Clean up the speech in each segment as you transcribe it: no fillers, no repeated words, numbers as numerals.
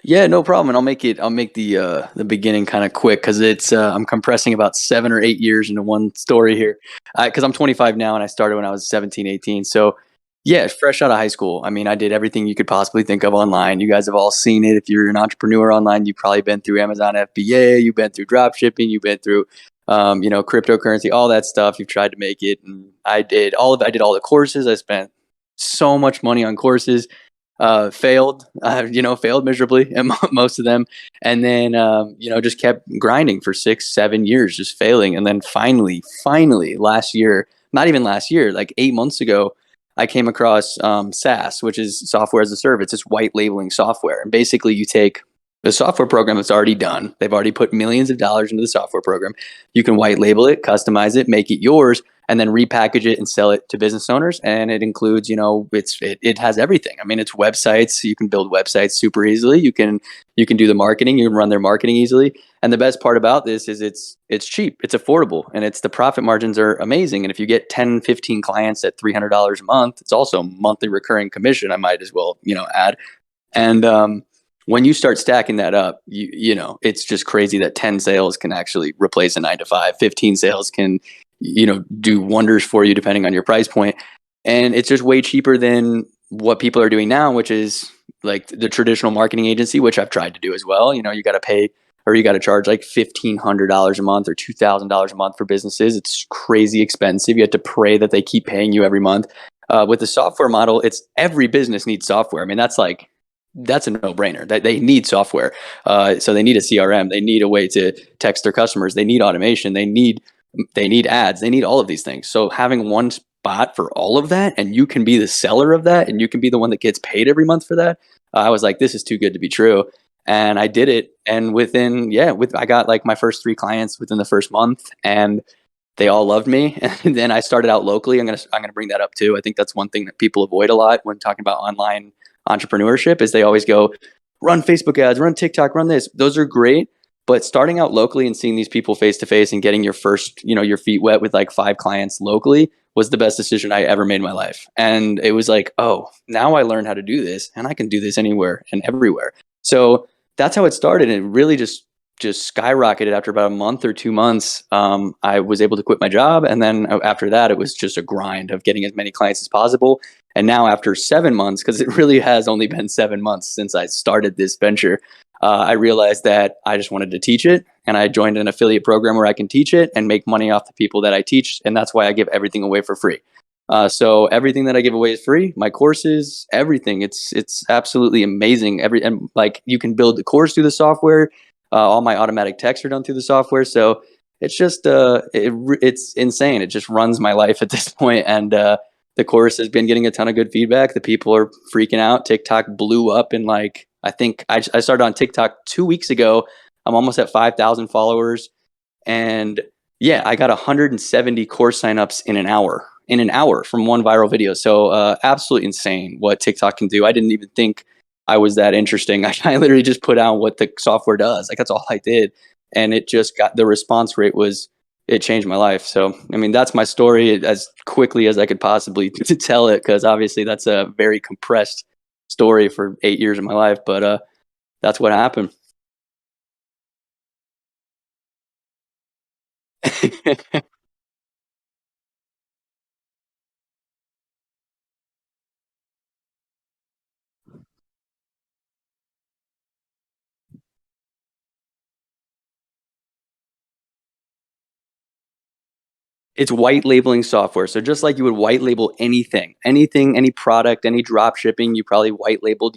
Yeah, no problem. And I'll make the beginning kind of quick because it's I'm compressing about 7 or 8 years into one story here. Because I'm 25 now and I started when I was 17, 18. So yeah, fresh out of high school. I mean, I did everything you could possibly think of online. You guys have all seen it. If you're an entrepreneur online, you've probably been through Amazon FBA, you've been through drop shipping, you've been through cryptocurrency, all that stuff. You've tried to make it. And I did all the courses. I spent so much money on courses, failed, failed miserably at most of them. And then, just kept grinding for 6, 7 years, just failing. And then finally last year, not even last year, like 8 months ago, I came across SAS, which is software as a service. It's white labeling software. And basically you take the software program that's already done. They've already put millions of dollars into the software program. You can white label it, customize it, make it yours, and then repackage it and sell it to business owners. And it includes, it has everything. I mean, it's websites. You can build websites super easily. You can do the marketing. You can run their marketing easily. And the best part about this is it's cheap, it's affordable, and the profit margins are amazing. And if you get 10, 15 clients at $300 a month, it's also monthly recurring commission. I might as well, add. And when you start stacking that up, it's just crazy that 10 sales can actually replace a 9 to 5. 15 sales can, do wonders for you depending on your price point. And it's just way cheaper than what people are doing now, which is like the traditional marketing agency, which I've tried to do as well. You got to pay, or you got to charge like $1,500 a month or $2,000 a month for businesses. It's crazy expensive. You have to pray that they keep paying you every month. With the software model, it's every business needs software. I mean, that's a no-brainer. That they need software. So they need a CRM. They need a way to text their customers. They need automation. They need ads. They need all of these things. So having one spot for all of that, and you can be the seller of that, and you can be the one that gets paid every month for that. I was like, this is too good to be true. And I did it. And I got like my first 3 clients within the first month, and they all loved me. And then I started out locally. I'm gonna bring that up too. I think that's one thing that people avoid a lot when talking about online entrepreneurship is they always go, run Facebook ads, run TikTok, run this. Those are great. But starting out locally and seeing these people face to face and getting your first, your feet wet with like 5 clients locally was the best decision I ever made in my life. And it was like, oh, now I learned how to do this, and I can do this anywhere and everywhere. So that's how it started. And it really just skyrocketed after about a month or 2 months. I was able to quit my job. And then after that, it was just a grind of getting as many clients as possible. And now after 7 months, because it really has only been 7 months since I started this venture, I realized that I just wanted to teach it. And I joined an affiliate program where I can teach it and make money off the people that I teach. And that's why I give everything away for free. So everything that I give away is free. My courses, everything. It's absolutely amazing. And like you can build the course through the software. All my automatic texts are done through the software. So it's just it's insane. It just runs my life at this point. And the course has been getting a ton of good feedback. The people are freaking out. TikTok blew up in like, I think I started on TikTok 2 weeks ago. I'm almost at 5,000 followers. And yeah, I got 170 course signups in an hour from one viral video. So absolutely insane what TikTok can do. I didn't even think I was that interesting. I literally just put out what the software does. Like that's all I did. And it just got, the response rate it changed my life. So, I mean, that's my story as quickly as I could possibly to tell it. Cause obviously that's a very compressed story for 8 years of my life, but that's what happened. It's white labeling software. So just like you would white label anything, any product, any drop shipping, you probably white labeled,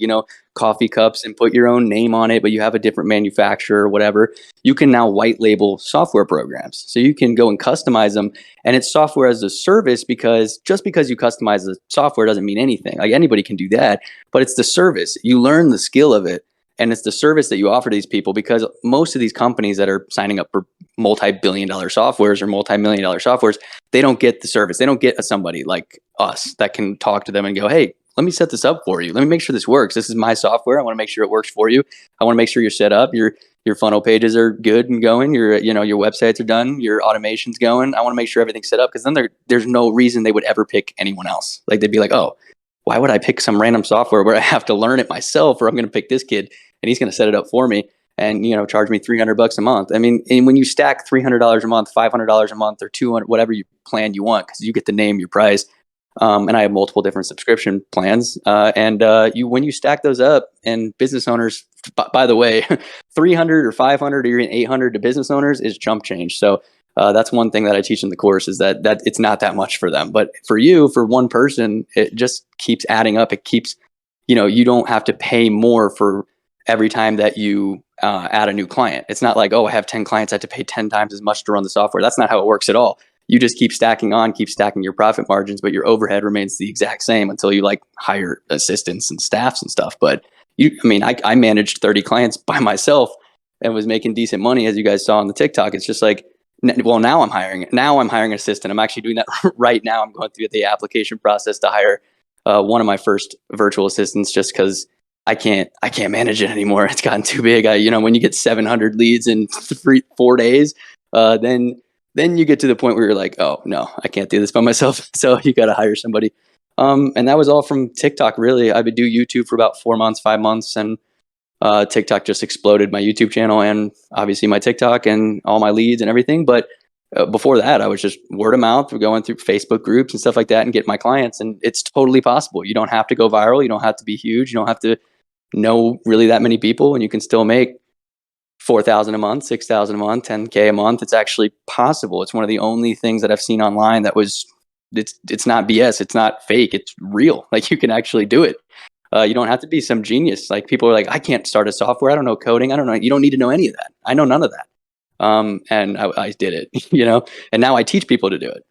coffee cups and put your own name on it, but you have a different manufacturer or whatever. You can now white label software programs. So you can go and customize them, and it's software as a service, because just because you customize the software doesn't mean anything. Like anybody can do that, but it's the service. You learn the skill of it. And it's the service that you offer to these people, because most of these companies that are signing up for multi-billion-dollar softwares or multi-million-dollar softwares, they don't get the service. They don't get somebody like us that can talk to them and go, hey, let me set this up for you. Let me make sure this works. This is my software. I want to make sure it works for you. I want to make sure you're set up. Your funnel pages are good and going. Your websites are done. Your automation's going. I want to make sure everything's set up, because then there's no reason they would ever pick anyone else. Like they'd be like, oh, why would I pick some random software where I have to learn it myself, or I'm going to pick this kid and he's going to set it up for me and, charge me $300 a month. I mean, and when you stack $300 a month, $500 a month, or 200, whatever you plan you want, because you get to name your price. And I have multiple different subscription plans. When you stack those up, and business owners, by the way, 300 or 500 or even 800 to business owners is chump change. So that's one thing that I teach in the course, is that it's not that much for them. But for you, for one person, it just keeps adding up. It keeps, you don't have to pay more for every time that you add a new client. It's not like, oh, I have 10 clients, I have to pay 10 times as much to run the software. That's not how it works at all. You just keep stacking your profit margins, but your overhead remains the exact same until you hire assistants and staffs and stuff. But I managed 30 clients by myself and was making decent money, as you guys saw on the TikTok. It's just like, well, now I'm hiring an assistant. I'm actually doing that right now. I'm going through the application process to hire one of my first virtual assistants, just because I can't manage it anymore. It's gotten too big. When you get 700 leads in 4 days, then you get to the point where you're like, oh no, I can't do this by myself. So you got to hire somebody. And that was all from TikTok, really. I would do YouTube for about 4 months, 5 months. And TikTok just exploded my YouTube channel and obviously my TikTok and all my leads and everything. But before that, I was just word of mouth, going through Facebook groups and stuff like that and get my clients. And it's totally possible. You don't have to go viral. You don't have to be huge. You don't have to know really that many people, and you can still make 4,000 a month, 6,000 a month, 10K a month. It's actually possible. It's one of the only things that I've seen online that it's not BS. It's not fake. It's real. Like, you can actually do it. You don't have to be some genius. Like, people are like, I can't start a software. I don't know coding. I don't know. You don't need to know any of that. I know none of that. And I did it, and now I teach people to do it.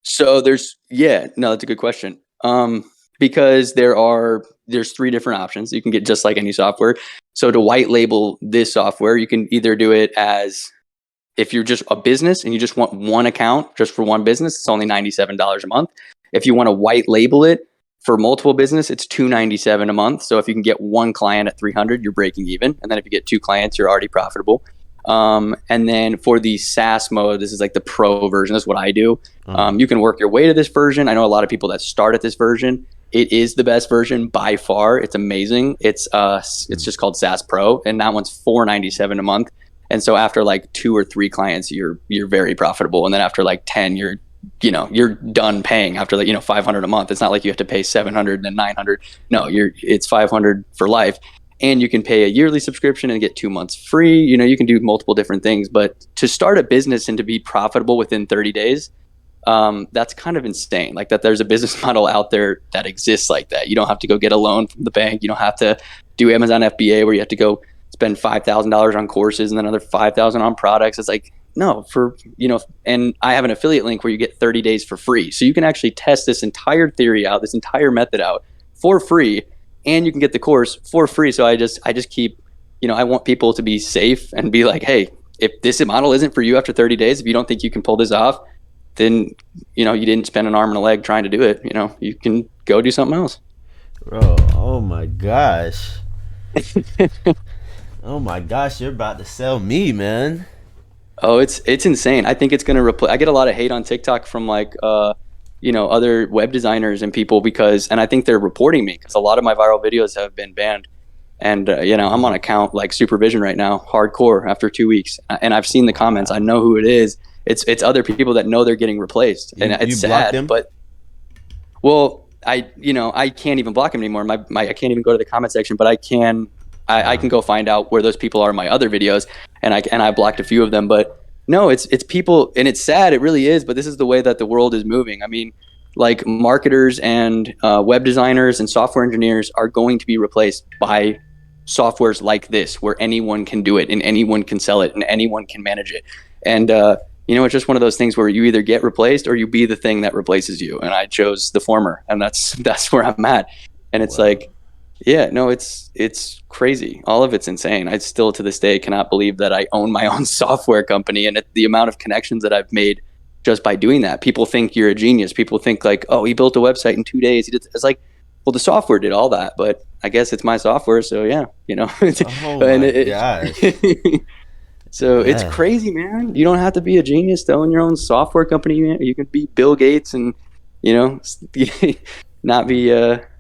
So that's a good question. Because there's 3 different options. You can get just like any software. So to white label this software, you can either do it as, if you're just a business and you just want one account just for one business, it's only $97 a month. If you want to white label it for multiple business, it's $297 a month. So if you can get one client at 300, you're breaking even. And then if you get 2 clients, you're already profitable. And then for the SAS mode, this is like the pro version. That's what I do. You can work your way to this version. I know a lot of people that start at this version. It is the best version by far. It's amazing. It's just called SAS Pro, and that one's $497 a month. And so after like 2 or 3 clients, you're very profitable. And then after like 10, you're done paying after $500 a month. It's not like you have to pay $700 and then $900. No, it's $500 for life. And you can pay a yearly subscription and get 2 months free. You can do multiple different things. But to start a business and to be profitable within 30 days, that's kind of insane. Like, that there's a business model out there that exists like that. You don't have to go get a loan from the bank. You don't have to do Amazon FBA where you have to go spend $5,000 on courses and then another $5,000 on products. It's like, no, and I have an affiliate link where you get 30 days for free. So you can actually test this entire theory out, this entire method out for free. And you can get the course for free. So I just keep, I want people to be safe and be like, hey, if this model isn't for you after 30 days, if you don't think you can pull this off, then, you didn't spend an arm and a leg trying to do it. You can go do something else. Bro, oh my gosh. Oh my gosh, you're about to sell me, man. Oh, it's insane. I think it's going to replace. I get a lot of hate on TikTok from other web designers and people and I think they're reporting me because a lot of my viral videos have been banned. And, I'm on account like supervision right now, hardcore, after 2 weeks. And I've seen the comments. I know who it is. It's other people that know they're getting replaced. And it's sad. Them? But, well, I can't even block them anymore. I can't even go to the comment section, but I can go find out where those people are in my other videos. And I blocked a few of them. But no, it's people, and it's sad. It really is. But this is the way that the world is moving. I mean, like, marketers and web designers and software engineers are going to be replaced by softwares like this, where anyone can do it and anyone can sell it and anyone can manage it. And, it's just one of those things where you either get replaced or you be the thing that replaces you. And I chose the former, and that's where I'm at. And it's like, yeah, no, it's crazy. All of it's insane. I still to this day cannot believe that I own my own software company, and the amount of connections that I've made just by doing that. People think you're a genius. People think like, oh, he built a website in 2 days. It's like, well, the software did all that, but I guess it's my software. So yeah, Oh my gosh. So it's Yeah. crazy, man. You don't have to be a genius to own your own software company, man. You can be Bill Gates and, you know, not be,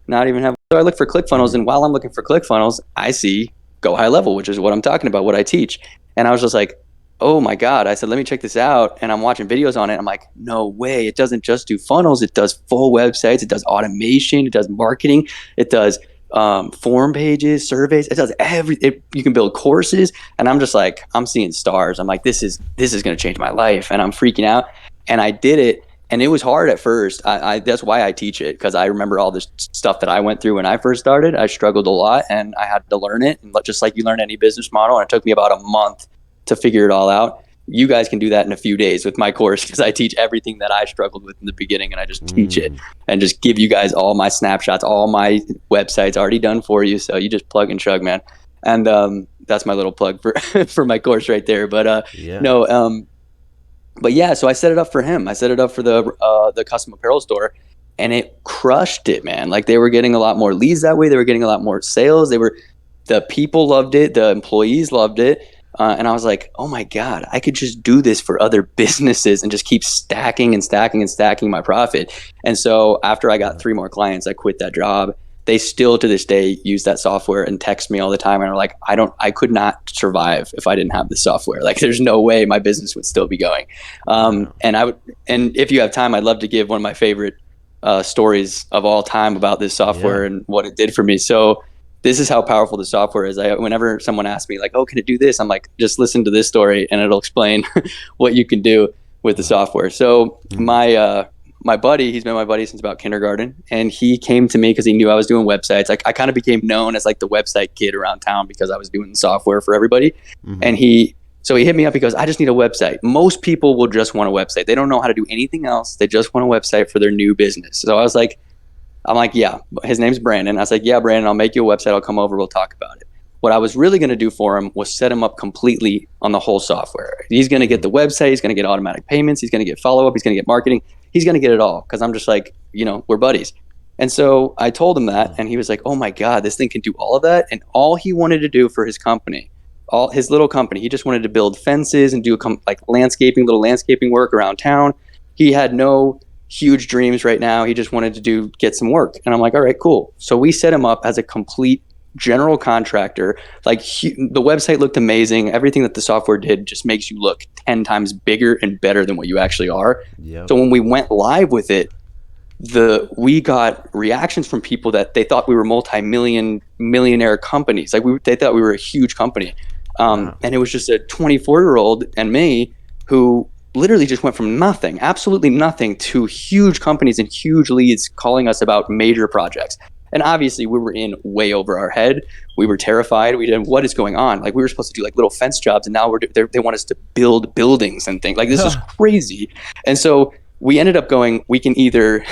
not even have. So I look for ClickFunnels, Mm. and while I'm looking for ClickFunnels, I see Go High Level, which is what I'm talking about, what I teach. And I was just like, oh my God. I said, let me check this out. And I'm watching videos on it. I'm like, no way. It doesn't just do funnels. It does full websites. It does automation. It does marketing. It does form pages, surveys. It does everything. You can build courses. And I'm just like, I'm seeing stars. I'm like, this is going to change my life. And I'm freaking out. And I did it. And it was hard at first. That's why I teach it, because I remember all this stuff that I went through when I first started. I struggled a lot, and I had to learn it. And just like you learn any business model, and it took me about a month to figure it all out. You guys can do that in a few days with my course, because I teach everything that I struggled with in the beginning, and I just teach it Mm. and just give you guys all my snapshots, all my websites already done for you. So you just plug and chug, man. And that's my little plug for for my course right there. But Yeah. no, but yeah, so I set it up for him. I set it up for the custom apparel store, and it crushed it, man. Like, they were getting a lot more leads that way. They were getting a lot more sales. The people loved it. The employees loved it. And I was like, oh my God, I could just do this for other businesses and just keep stacking and stacking and stacking my profit. And so after I got 3 more clients, I quit that job. They still to this day use that software and text me all the time and are like, I could not survive if I didn't have this software. Like, there's no way my business would still be going. Wow. And if you have time, I'd love to give one of my favorite stories of all time about this software Yeah. and what it did for me. So this is how powerful the software is. Whenever someone asks me like, oh, can it do this? I'm like, just listen to this story and it'll explain what you can do with the software. So Mm. my buddy, he's been my buddy since about kindergarten, and he came to me because he knew I was doing websites. I kind of became known as like the website kid around town because I was doing software for everybody. Mm-hmm. And he hit me up. He goes, I just need a website. Most people will just want a website. They don't know how to do anything else. They just want a website for their new business. So I'm like, yeah, his name's Brandon. I was like, yeah, Brandon, I'll make you a website. I'll come over. We'll talk about it. What I was really going to do for him was set him up completely on the whole software. He's going to get the website. He's going to get automatic payments. He's going to get follow-up. He's going to get marketing. He's going to get it all, because I'm just like, we're buddies. And so I told him that, and he was like, oh my God, this thing can do all of that. And all he wanted to do for his company, all his little company, he just wanted to build fences and do like little landscaping work around town. He had no huge dreams right now. He just wanted to get some work. And I'm like, all right, cool. So we set him up as a complete general contractor. Like, the website looked amazing. Everything that the software did just makes you look 10 times bigger and better than what you actually are. Yep. So when we went live with it, we got reactions from people that they thought we were millionaire companies. Like, they thought we were a huge company. Wow. And it was just a 24-year-old and me who literally just went from nothing, absolutely nothing, to huge companies and huge leads calling us about major projects. And obviously we were in way over our head. We were terrified. We didn't, what is going on? Like, we were supposed to do like little fence jobs, and now they want us to build buildings and things. Like, this is crazy. And so we ended up going, we can either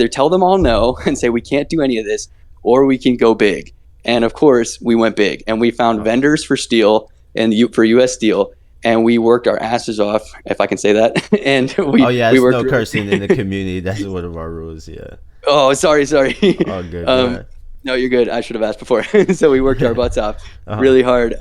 tell them all no and say we can't do any of this, or we can go big. And of course we went big, and we found vendors for steel and for US Steel. And we worked our asses off, if I can say that. And Oh yeah, we it's worked no cursing in the community. That's one of our rules. Yeah. Oh, sorry. Oh, good. Go ahead. No, you're good. I should have asked before. So we worked our butts off really hard.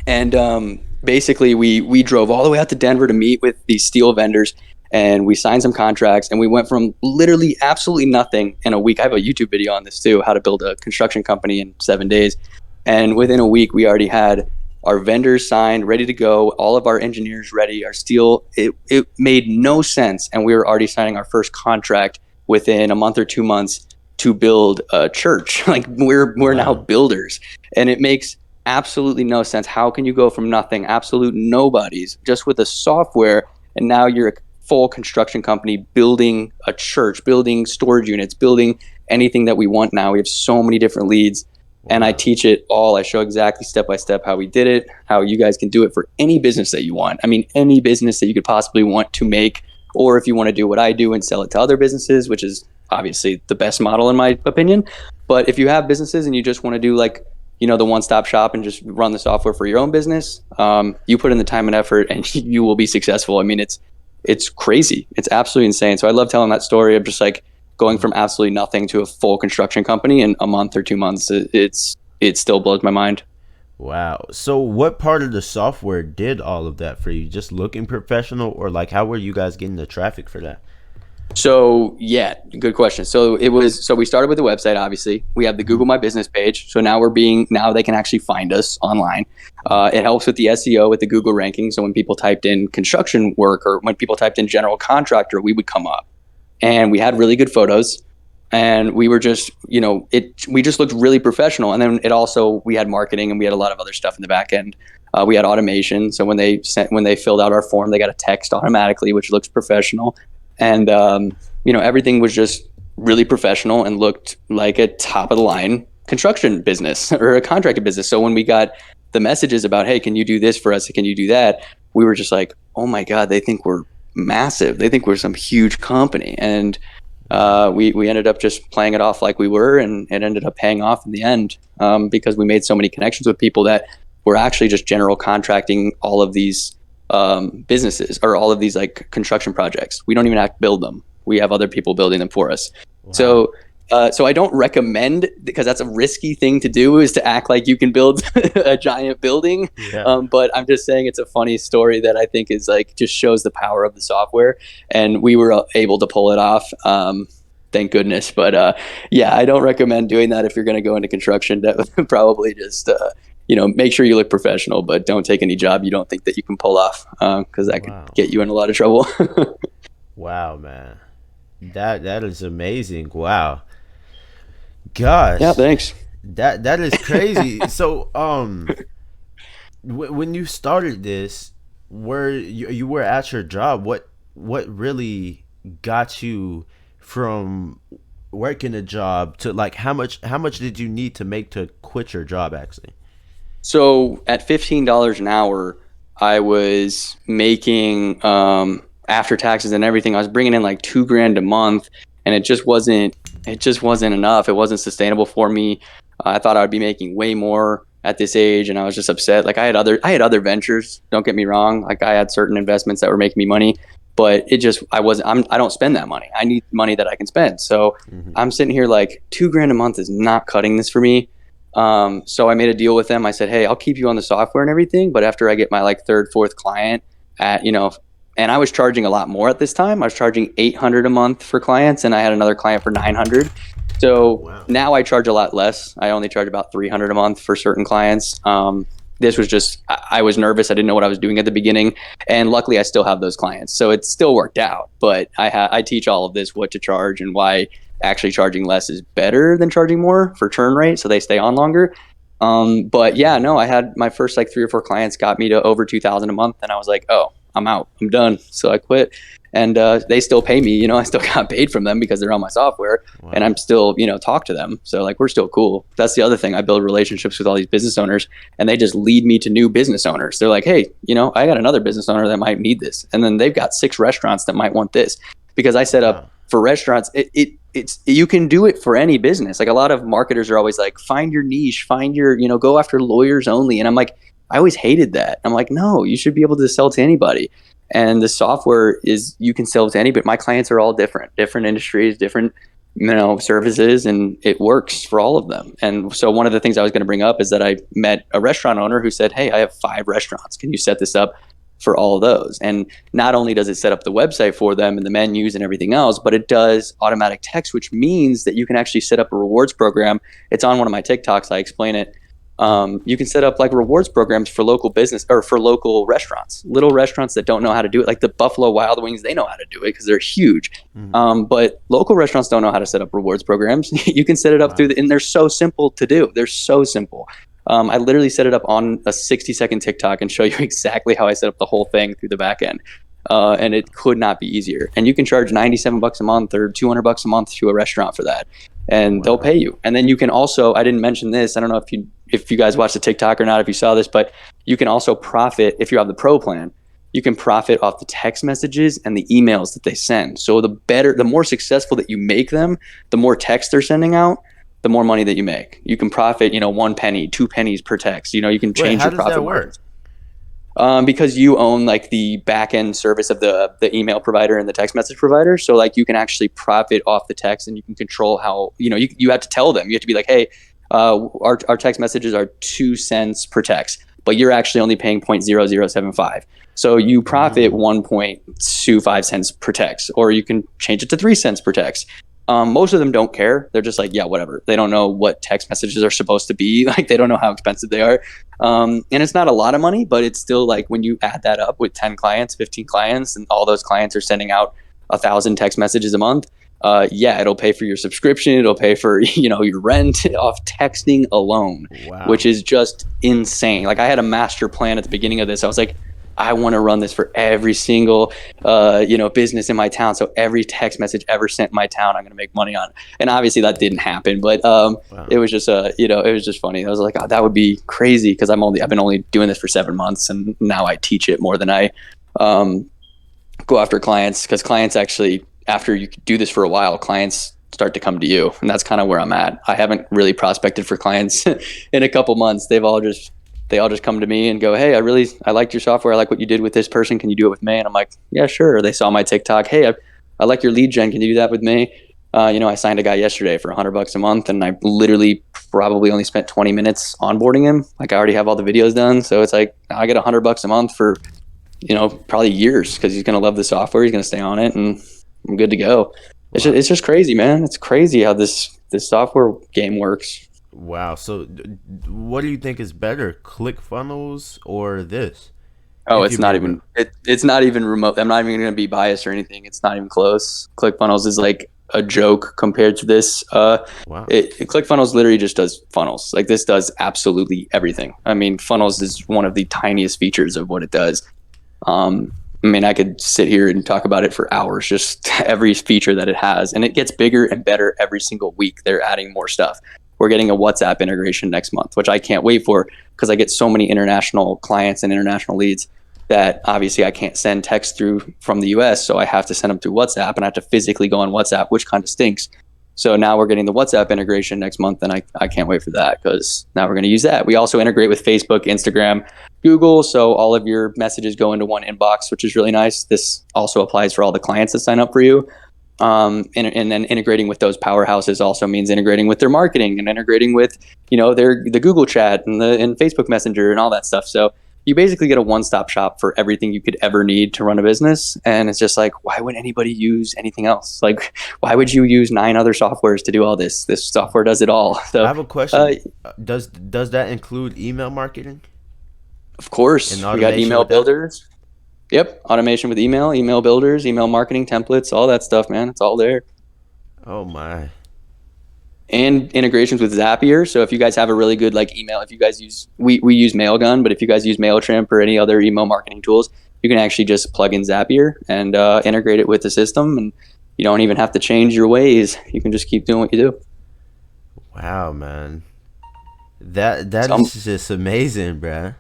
And basically we drove all the way out to Denver to meet with these steel vendors, and we signed some contracts, and we went from literally absolutely nothing in a week. I have a YouTube video on this too, how to build a construction company in 7 days. And within a week, we already had our vendors signed, ready to go, all of our engineers ready, our steel. It made no sense. And we were already signing our first contract within a month or 2 months to build a church. Like, we're now builders, and it makes absolutely no sense. How can you go from nothing, absolute nobodies, just with a software, and now you're a full construction company building a church, building storage units, building anything that we want now. We have so many different leads. And I teach it all. I show exactly step by step how we did it, how you guys can do it for any business that you want. I mean, any business that you could possibly want to make, or if you want to do what I do and sell it to other businesses, which is obviously the best model in my opinion. But if you have businesses and you just want to do like, the one-stop shop and just run the software for your own business, you put in the time and effort and you will be successful. I mean, it's crazy. It's absolutely insane. So I love telling that story of just like going from absolutely nothing to a full construction company in a month or 2 months. It still blows my mind. Wow. So what part of the software did all of that for you? Just looking professional, or like how were you guys getting the traffic for that? So yeah, good question. So we started with the website. Obviously, we have the Hmm. Google My Business page. So now they can actually find us online. Hmm. It helps with the SEO with the Google ranking. So when people typed in construction work or when people typed in general contractor, we would come up, and we had really good photos. And we were just, we just looked really professional. And then it also, we had marketing and we had a lot of other stuff in the back end. We had automation. So when they filled out our form, they got a text automatically, which looks professional. And, everything was just really professional and looked like a top of the line construction business or a contracted business. So when we got the messages about, hey, can you do this for us? Can you do that? We were just like, oh my God, they think we're massive. They think we're some huge company. And we ended up just playing it off like we were, and it ended up paying off in the end, because we made so many connections with people that were actually just general contracting all of these businesses or all of these like construction projects. We don't even have to build them. We have other people building them for us. Wow. So I don't recommend, because that's a risky thing to do, is to act like you can build a giant building. Yeah. But I'm just saying it's a funny story that I think is like just shows the power of the software, and we were able to pull it off. Thank goodness. But yeah, I don't recommend doing that if you're going to go into construction. That would probably just make sure you look professional, but don't take any job you don't think that you can pull off, because that could Wow. get you in a lot of trouble. Wow, man. That is amazing. Wow. Yeah, Gosh. thanks. That is crazy. So, when you started this, where you were at your job, what really got you from working a job to like how much did you need to make to quit your job actually? So at $15 an hour, I was making, after taxes and everything, I was bringing in like 2 grand a month, and it just wasn't enough. It wasn't sustainable for me. I thought I would be making way more at this age, and I was just upset. Like I had other ventures. Don't get me wrong. Like I had certain investments that were making me money, but I don't spend that money. I need money that I can spend. So Hmm. I'm sitting here like 2 grand a month is not cutting this for me. So I made a deal with them. I said, hey, I'll keep you on the software and everything, but after I get my like third, fourth client at, and I was charging a lot more at this time. I was charging 800 a month for clients, and I had another client for 900. Oh So wow. now I charge a lot less. I only charge about 300 a month for certain clients. This was just, I was nervous. I didn't know what I was doing at the beginning. And luckily I still have those clients. So it still worked out, but I teach all of this, what to charge and why actually charging less is better than charging more for churn rate. So they stay on longer. But yeah, no, I had my first like 3 or 4 clients got me to over 2,000 a month. And I was like, oh, I'm out, I'm done. So I quit, and they still pay me. I still got paid from them because they're on my software, and Wow. I'm still, talk to them. So like we're still cool. That's the other thing. I build relationships with all these business owners, and they just lead me to new business owners. They're like, hey, I got another business owner that might need this, and then they've got 6 restaurants that might want this, because I set up Wow. for restaurants. It's you can do it for any business. Like a lot of marketers are always like, find your niche, find your, go after lawyers only, and I'm like, I always hated that. I'm like, no, you should be able to sell to anybody. And the software is, you can sell to anybody. My clients are all different industries, different, services, and it works for all of them. And so one of the things I was going to bring up is that I met a restaurant owner who said, hey, I have 5 restaurants. Can you set this up for all of those? And not only does it set up the website for them and the menus and everything else, but it does automatic text, which means that you can actually set up a rewards program. It's on one of my TikToks. I explain it. You can set up like rewards programs for local business or for local restaurants, little restaurants that don't know how to do it. Like the Buffalo Wild Wings, they know how to do it because they're huge. Hmm. But local restaurants don't know how to set up rewards programs. You can set it up Wow. and they're so simple to do. They're so simple. I literally set it up on a 60-second TikTok and show you exactly how I set up the whole thing through the back end. And it could not be easier. And you can charge 97 bucks a month or 200 bucks a month to a restaurant for that, and they'll pay Wow. you. And then you can also, I didn't mention this. I don't know if you guys watched the TikTok or not, if you saw this, but you can also profit if you have the pro plan. You can profit off the text messages and the emails that they send. So the more successful that you make them, the more text they're sending out, the more money that you make. You can profit, 1 penny, 2 pennies per text. You can Wait, change how your does profit that work? margins. Because you own like the back end service of the email provider and the text message provider. So like you can actually profit off the text, and you can control how, you have to tell them, you have to be like, hey, Our text messages are 2 cents per text, but you're actually only paying 0.0075. So you profit Mm. 1.25 cents per text, or you can change it to 3 cents per text. Most of them don't care. They're just like, yeah, whatever. They don't know what text messages are supposed to be. Like, they don't know how expensive they are. And it's not a lot of money, but it's still like when you add that up with 10 clients, 15 clients, and all those clients are sending out 1,000 text messages a month. Yeah, it'll pay for your subscription. It'll pay for, your rent off texting alone, which Wow. is just insane. Like, I had a master plan at the beginning of this. I was like, I want to run this for every single, business in my town. So every text message ever sent in my town, I'm going to make money on. And obviously that didn't happen, but it Wow. was just, it was just funny. I was like, oh, that would be crazy because I've been only doing this for 7 months, and now I teach it more than I um, go after clients, because clients actually, after you do this for a while, clients start to come to you, and that's kind of where I'm at. I haven't really prospected for clients in a couple months. They all just come to me and go, hey, I liked your software. I like what you did with this person. Can you do it with me? And I'm like, yeah, sure. They saw my TikTok. Hey, I like your lead gen. Can you do that with me? I signed a guy yesterday for $100 a month, and I literally probably only spent 20 minutes onboarding him. Like, I already have all the videos done. So it's like, I get $100 a month for, probably years, because he's going to love the software. He's going to stay on it, and I'm good to go. Wow. It's just crazy, man. It's crazy how this software game works. Wow. So, what do you think is better, ClickFunnels or this? Oh, If it's you're not being real. even it's not even remote. I'm not even going to be biased or anything. It's not even close. ClickFunnels is like a joke compared to this. Wow. ClickFunnels literally just does funnels. Like, this does absolutely everything. I mean, funnels is one of the tiniest features of what it does. I mean, I could sit here and talk about it for hours, just every feature that it has, and it gets bigger and better every single week. They're adding more stuff. We're getting a WhatsApp integration next month, which I can't wait for, because I get so many international clients and international leads that obviously I can't send text through from the US. So I have to send them through WhatsApp, and I have to physically go on WhatsApp, which kind of stinks. So now we're getting the WhatsApp integration next month, and I can't wait for that, because now we're going to use that. We also integrate with Facebook, Instagram, Google, so all of your messages go into one inbox, which is really nice. This also applies for all the clients that sign up for you. And then integrating with those powerhouses also means integrating with their marketing, and integrating with, the Google chat and Facebook Messenger and all that stuff. So you basically get a one-stop shop for everything you could ever need to run a business. And it's just like, why would anybody use anything else? Like, why would you use 9 other softwares to do all this? This software does it all. I So, have a uh, question. Does that include email marketing of and course, we got automation email with that? builders. Yep, automation with email builders, email marketing templates, all that stuff, man. It's all there. Oh my. And integrations with Zapier. So if you guys have a really good like email, if you guys use we use Mailgun, but if you guys use MailChimp or any other email marketing tools, you can actually just plug in Zapier and integrate it with the system, and you don't even have to change your ways. You can just keep doing what you do. Wow, man. That So is just amazing, bruh.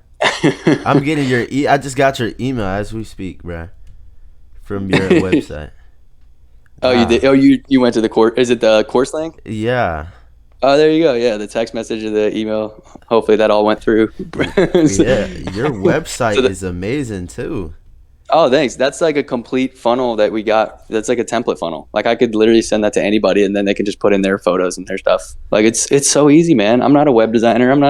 I'm getting your I just got your email as we speak, bruh, from your website. Oh, you Wow. did. Oh, you went to the course. Is it the course link? Yeah. Oh, there you go. Yeah, the text message or the email. Hopefully that all went through. so, Yeah, your so website the, is amazing too. Oh, thanks. That's like a complete funnel that we got. That's like a template funnel. Like, I could literally send that to anybody, and then they can just put in their photos and their stuff. Like, it's so easy, man. I'm not a web designer. I'm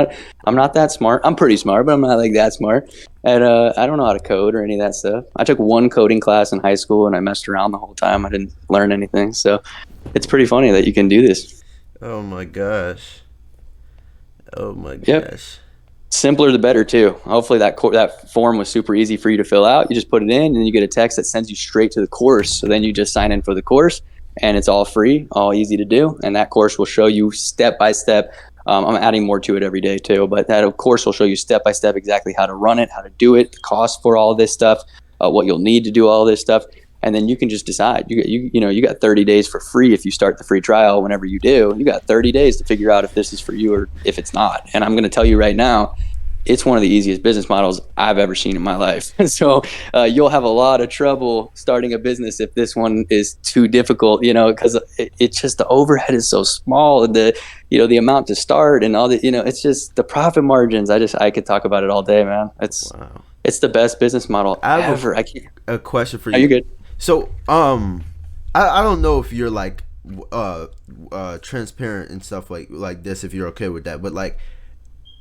not that smart. I'm pretty smart, but I'm not like that smart. And I don't know how to code or any of that stuff. I took one coding class in high school, and I messed around the whole time. I didn't learn anything. So it's pretty funny that you can do this. Oh my gosh. Oh my Yep. gosh. Simpler the better too. Hopefully that form was super easy for you to fill out. You just put it in, and then you get a text that sends you straight to the course. So then you just sign in for the course, and it's all free, all easy to do. And that course will show you step by step. I'm adding more to it every day too, but that of course will show you step by step exactly how to run it, how to do it, the cost for all this stuff, what you'll need to do all this stuff, and then you can just decide. You got 30 days for free if you start the free trial. Whenever you do, you got 30 days to figure out if this is for you or if it's not. And I'm going to tell you right now, it's one of the easiest business models I've ever seen in my life. So you'll have a lot of trouble starting a business if this one is too difficult, because it's just the overhead is so small, and the amount to start and all the, it's just the profit margins. I could talk about it all day, man. Wow. It's the best business model I have ever. I can't. a question for Are you you. good? So, I don't know if you're like uh transparent and stuff like this if you're okay with that. But like,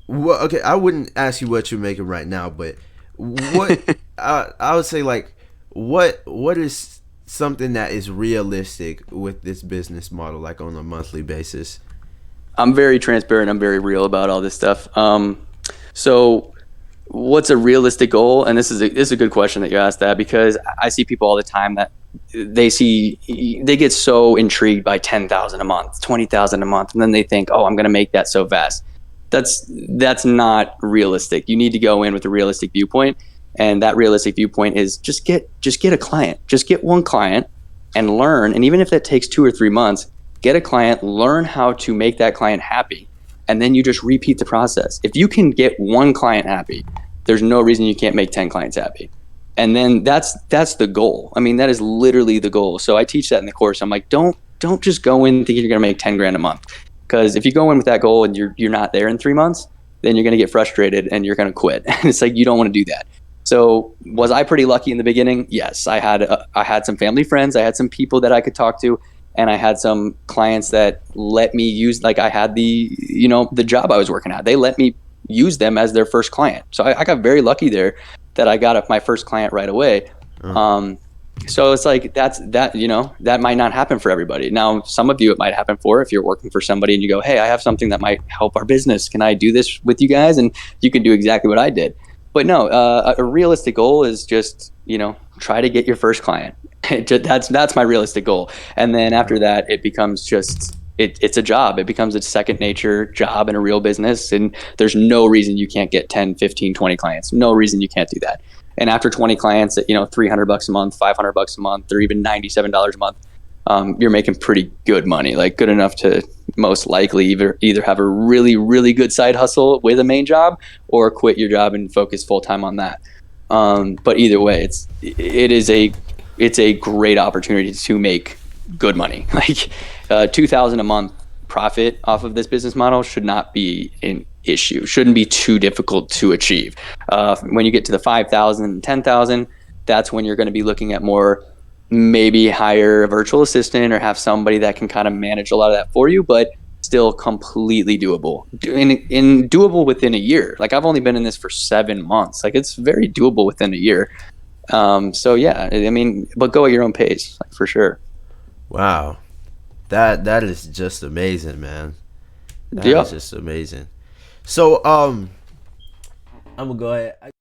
well, okay, I wouldn't ask you what you're making right now, but what I would say like what is something that is realistic with this business model, like on a monthly basis? I'm very transparent. I'm very real about all this stuff. So what's a realistic goal? And this is a good question that you asked that, because I see people all the time that they get so intrigued by 10,000 a month, 20,000 a month, and then they think, oh, I'm going to make that so fast. That's not realistic. You need to go in with a realistic viewpoint, and that realistic viewpoint is just get a client, just get one client and learn. And even if that takes 2 or 3 months, get a client, learn how to make that client happy, and then you just repeat the process. If you can get one client happy, there's no reason you can't make 10 clients happy. And then that's the goal. I mean, that is literally the goal. So I teach that in the course. I'm like, don't just go in thinking you're going to make 10 grand a month. Because if you go in with that goal and you're not there in 3 months, then you're going to get frustrated and you're going to quit. And it's like, you don't want to do that. So was I pretty lucky in the beginning? Yes, I had some family friends, I had some people that I could talk to, and I had some clients that let me use, like I had the job I was working at. They let me use them as their first client. So I got very lucky there that I got up my first client right away. Um, so it's like that might not happen for everybody. Now, some of you it might happen for, if you're working for somebody and you go, hey, I have something that might help our business. Can I do this with you guys? And you can do exactly what I did. But no, a realistic goal is just, try to get your first client. That's my realistic goal. And then after that, it becomes just, it's a job. It becomes a second nature job in a real business. And there's no reason you can't get 10, 15, 20 clients. No reason you can't do that. And after 20 clients at, $300 a month, $500 a month, or even $97 a month, you're making pretty good money, like good enough to most likely either have a really, really good side hustle with a main job, or quit your job and focus full time on that. But either way, it's a great opportunity to make good money. Like 2,000 a month profit off of this business model should not be an issue. Shouldn't be too difficult to achieve. When you get to the 5,000, 10,000, that's when you're going to be looking at more, maybe hire a virtual assistant or have somebody that can kind of manage a lot of that for you, but still completely doable. In doable within a year. Like I've only been in this for 7 months. Like it's very doable within a year. So yeah, I mean, but go at your own pace, like, for sure. Wow, that is just amazing, man. That Yeah. is just amazing. So I'm gonna go ahead.